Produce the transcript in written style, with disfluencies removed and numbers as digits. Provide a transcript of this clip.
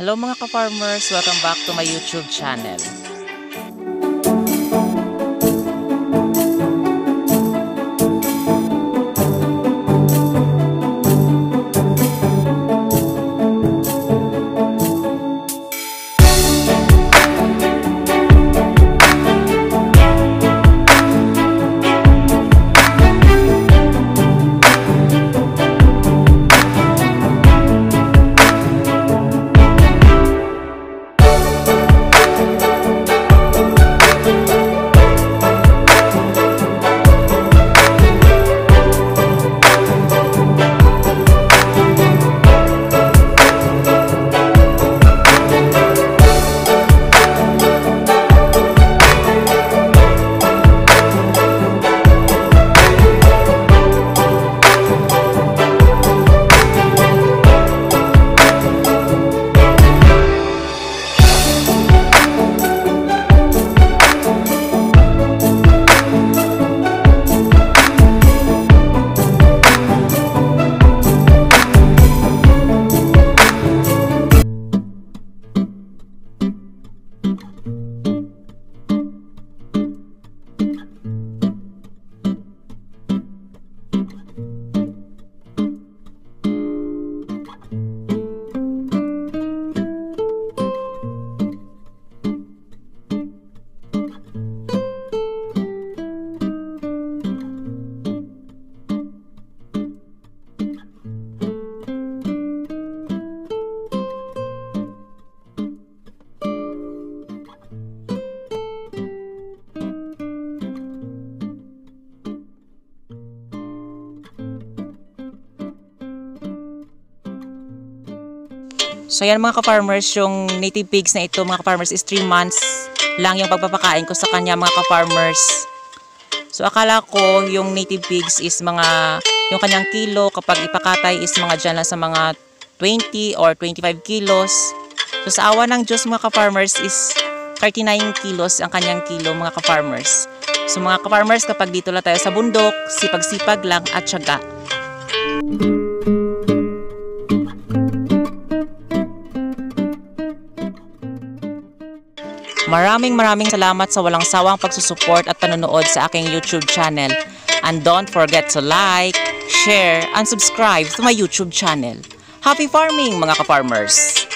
Hello mga ka-farmers! Welcome back to my YouTube channel. So yan mga ka-farmers, yung native pigs na ito mga ka-farmers is 3 months lang yung pagpapakain ko sa kanya mga ka-farmers. So akala ko yung native pigs is yung kanyang kilo kapag ipakatay is mga dyan lang sa mga 20 or 25 kilos. So sa awa ng Diyos mga ka-farmers is 39 kilos ang kanyang kilo mga ka-farmers. So mga ka-farmers, kapag dito lang tayo sa bundok, sipag-sipag lang at syaga. Maraming salamat sa walang sawang pagsusuport at panonood sa aking YouTube channel. And don't forget to like, share, and subscribe to my YouTube channel. Happy farming mga ka-farmers!